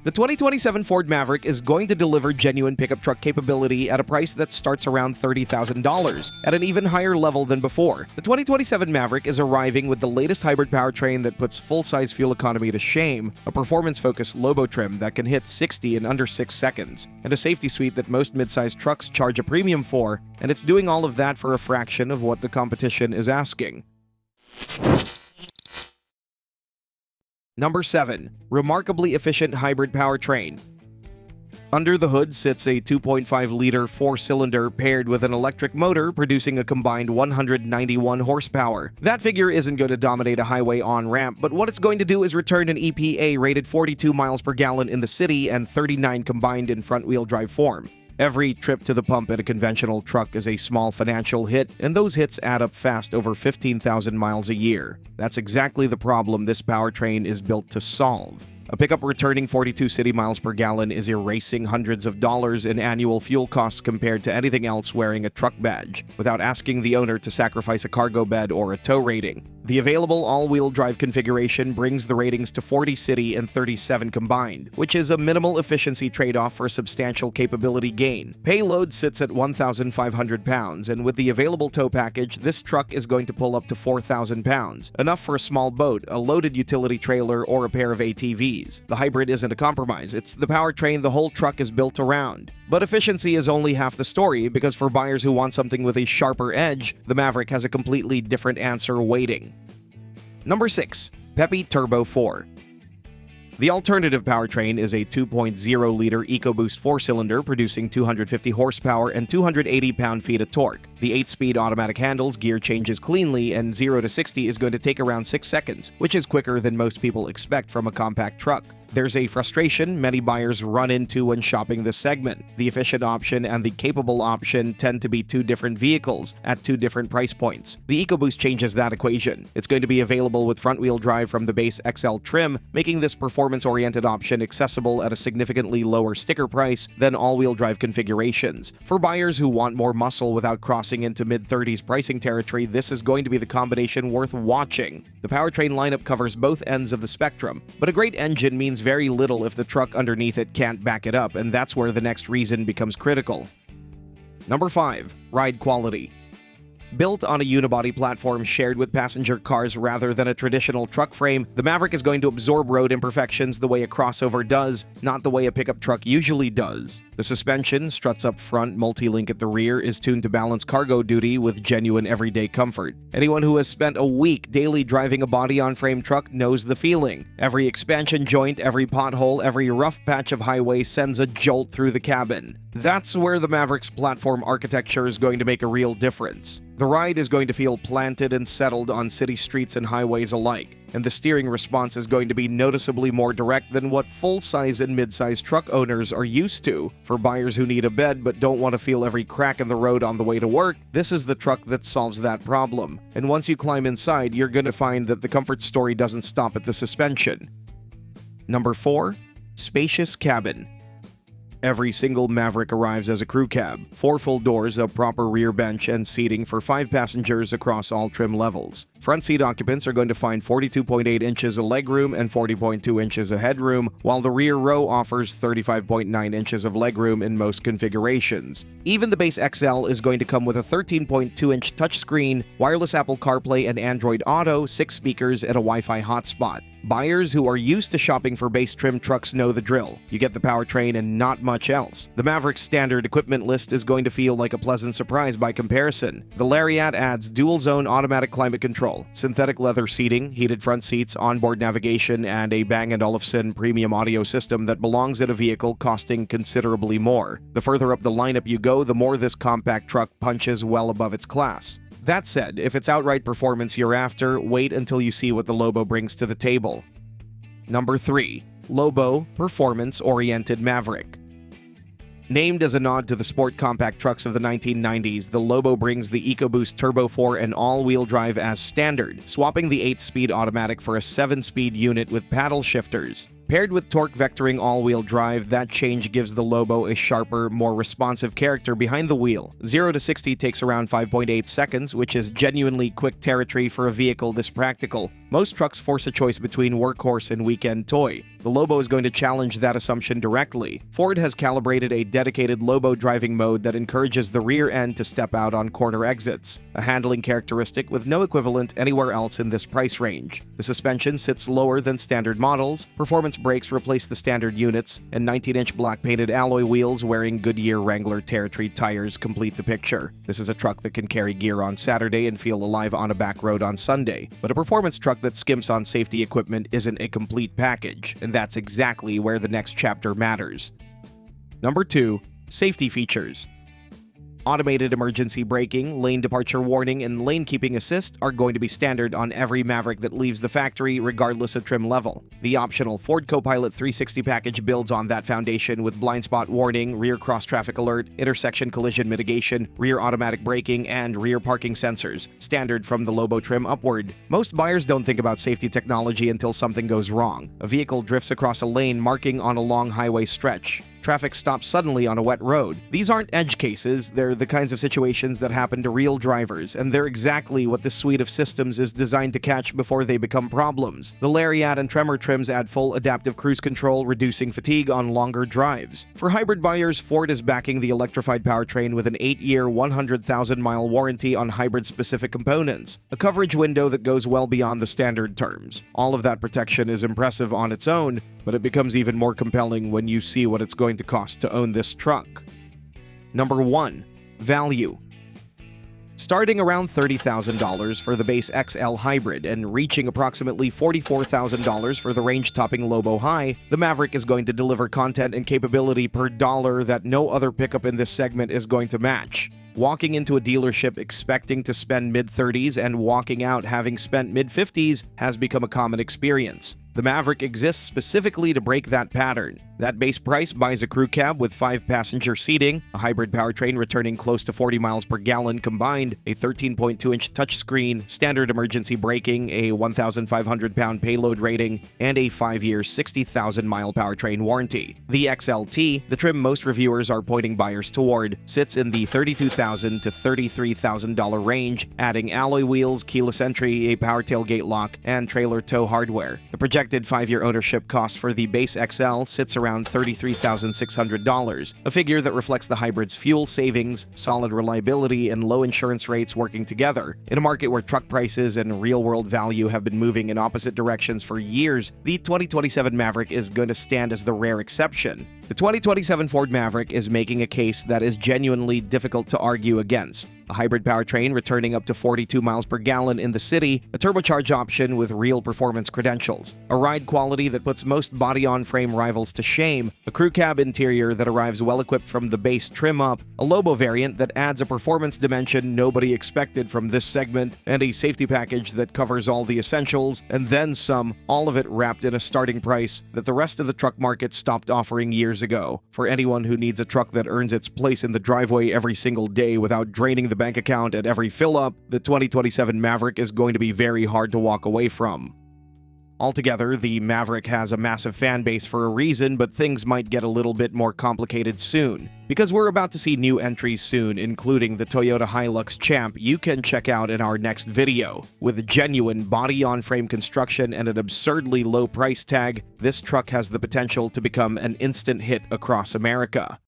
The 2027 Ford Maverick is going to deliver genuine pickup truck capability at a price that starts around $30,000, at an even higher level than before. The 2027 Maverick is arriving with the latest hybrid powertrain that puts full-size fuel economy to shame, a performance-focused Lobo trim that can hit 60 in under 6 seconds, and a safety suite that most mid-size trucks charge a premium for, and it's doing all of that for a fraction of what the competition is asking. Number 7. Remarkably efficient hybrid powertrain. Under the hood sits a 2.5-liter 4-cylinder paired with an electric motor producing a combined 191 horsepower. That figure isn't going to dominate a highway on-ramp, but what it's going to do is return an EPA-rated 42 miles per gallon in the city and 39 combined in front-wheel drive form. Every trip to the pump in a conventional truck is a small financial hit, and those hits add up fast over 15,000 miles a year. That's exactly the problem this powertrain is built to solve. A pickup returning 42 city miles per gallon is erasing hundreds of dollars in annual fuel costs compared to anything else wearing a truck badge, without asking the owner to sacrifice a cargo bed or a tow rating. The available all-wheel drive configuration brings the ratings to 40 city and 37 combined, which is a minimal efficiency trade-off for a substantial capability gain. Payload sits at 1,500 pounds, and with the available tow package, this truck is going to pull up to 4,000 pounds, enough for a small boat, a loaded utility trailer, or a pair of ATVs. The hybrid isn't a compromise, it's the powertrain the whole truck is built around. But efficiency is only half the story, because for buyers who want something with a sharper edge, the Maverick has a completely different answer waiting. Number 6. Peppy Turbo 4. The alternative powertrain is a 2.0-liter EcoBoost 4-cylinder producing 250 horsepower and 280 pound-feet of torque. The 8-speed automatic handles gear changes cleanly, and 0 to 60 is going to take around 6 seconds, which is quicker than most people expect from a compact truck. There's a frustration many buyers run into when shopping this segment. The efficient option and the capable option tend to be two different vehicles at two different price points. The EcoBoost changes that equation. It's going to be available with front-wheel drive from the base XL trim, making this performance-oriented option accessible at a significantly lower sticker price than all-wheel drive configurations. For buyers who want more muscle without crossing into mid-30s pricing territory, this is going to be the combination worth watching. The powertrain lineup covers both ends of the spectrum, but a great engine means very little if the truck underneath it can't back it up, and that's where the next reason becomes critical. Number 5. Ride quality. Built on a unibody platform shared with passenger cars rather than a traditional truck frame, the Maverick is going to absorb road imperfections the way a crossover does, not the way a pickup truck usually does. The suspension, struts up front, multi-link at the rear, is tuned to balance cargo duty with genuine everyday comfort. Anyone who has spent a week daily driving a body-on-frame truck knows the feeling. Every expansion joint, every pothole, every rough patch of highway sends a jolt through the cabin. That's where the Maverick's platform architecture is going to make a real difference. The ride is going to feel planted and settled on city streets and highways alike, and the steering response is going to be noticeably more direct than what full-size and mid-size truck owners are used to. For buyers who need a bed but don't want to feel every crack in the road on the way to work, this is the truck that solves that problem. And once you climb inside, you're going to find that the comfort story doesn't stop at the suspension. Number 4. Spacious cabin. Every single Maverick arrives as a crew cab, 4 full doors, a proper rear bench, and seating for 5 passengers across all trim levels. Front seat occupants are going to find 42.8 inches of legroom and 40.2 inches of headroom, while the rear row offers 35.9 inches of legroom in most configurations. Even the base XL is going to come with a 13.2-inch touchscreen, wireless Apple CarPlay and Android Auto, 6 speakers, and a Wi-Fi hotspot. Buyers who are used to shopping for base trim trucks know the drill. You get the powertrain and not much else. The Maverick's standard equipment list is going to feel like a pleasant surprise by comparison. The Lariat adds dual-zone automatic climate control, synthetic leather seating, heated front seats, onboard navigation, and a Bang & Olufsen premium audio system that belongs in a vehicle costing considerably more. The further up the lineup you go, the more this compact truck punches well above its class. That said, if it's outright performance you're after, wait until you see what the Lobo brings to the table. Number 3. Lobo Performance-Oriented Maverick. Named as a nod to the sport compact trucks of the 1990s, the Lobo brings the EcoBoost Turbo 4 and all-wheel drive as standard, swapping the 8-speed automatic for a 7-speed unit with paddle shifters. Paired with torque vectoring all-wheel drive, that change gives the Lobo a sharper, more responsive character behind the wheel. 0 to 60 takes around 5.8 seconds, which is genuinely quick territory for a vehicle this practical. Most trucks force a choice between workhorse and weekend toy. The Lobo is going to challenge that assumption directly. Ford has calibrated a dedicated Lobo driving mode that encourages the rear end to step out on corner exits, a handling characteristic with no equivalent anywhere else in this price range. The suspension sits lower than standard models, performance brakes replace the standard units, and 19-inch black-painted alloy wheels wearing Goodyear Wrangler Territory tires complete the picture. This is a truck that can carry gear on Saturday and feel alive on a back road on Sunday, but a performance truck that skimps on safety equipment isn't a complete package, and that's exactly where the next chapter matters. Number 2. Safety features. Automated emergency braking, lane departure warning, and lane keeping assist are going to be standard on every Maverick that leaves the factory regardless of trim level. The optional Ford Copilot 360 package builds on that foundation with blind spot warning, rear cross traffic alert, intersection collision mitigation, rear automatic braking, and rear parking sensors, standard from the Lobo trim upward. Most buyers don't think about safety technology until something goes wrong. A vehicle drifts across a lane marking on a long highway stretch. Traffic stops suddenly on a wet road. These aren't edge cases, they're the kinds of situations that happen to real drivers, and they're exactly what this suite of systems is designed to catch before they become problems. The Lariat and Tremor trims add full adaptive cruise control, reducing fatigue on longer drives. For hybrid buyers, Ford is backing the electrified powertrain with an 8-year, 100,000-mile warranty on hybrid-specific components, a coverage window that goes well beyond the standard terms. All of that protection is impressive on its own, but it becomes even more compelling when you see what it's going to cost to own this truck. Number 1. Value. Starting around $30,000 for the base XL Hybrid and reaching approximately $44,000 for the range-topping Lobo High, the Maverick is going to deliver content and capability per dollar that no other pickup in this segment is going to match. Walking into a dealership expecting to spend mid-30s and walking out having spent mid-50s has become a common experience. The Maverick exists specifically to break that pattern. That base price buys a crew cab with 5-passenger seating, a hybrid powertrain returning close to 40 miles per gallon combined, a 13.2-inch touchscreen, standard emergency braking, a 1,500-pound payload rating, and a 5-year, 60,000-mile powertrain warranty. The XLT, the trim most reviewers are pointing buyers toward, sits in the $32,000 to $33,000 range, adding alloy wheels, keyless entry, a power tailgate lock, and trailer tow hardware. The projected 5-year ownership cost for the base XL sits around $33,600, a figure that reflects the hybrid's fuel savings, solid reliability, and low insurance rates working together. In a market where truck prices and real-world value have been moving in opposite directions for years, the 2027 Maverick is going to stand as the rare exception. The 2027 Ford Maverick is making a case that is genuinely difficult to argue against. A hybrid powertrain returning up to 42 miles per gallon in the city, a turbocharged option with real performance credentials, a ride quality that puts most body-on-frame rivals to shame, a crew cab interior that arrives well-equipped from the base trim up, a Lobo variant that adds a performance dimension nobody expected from this segment, and a safety package that covers all the essentials, and then some, all of it wrapped in a starting price that the rest of the truck market stopped offering years ago. For anyone who needs a truck that earns its place in the driveway every single day without draining the bank account at every fill-up, the 2027 Maverick is going to be very hard to walk away from. Altogether, the Maverick has a massive fan base for a reason, but things might get a little bit more complicated soon. Because we're about to see new entries soon, including the Toyota Hilux Champ you can check out in our next video. With genuine body-on-frame construction and an absurdly low price tag, this truck has the potential to become an instant hit across America.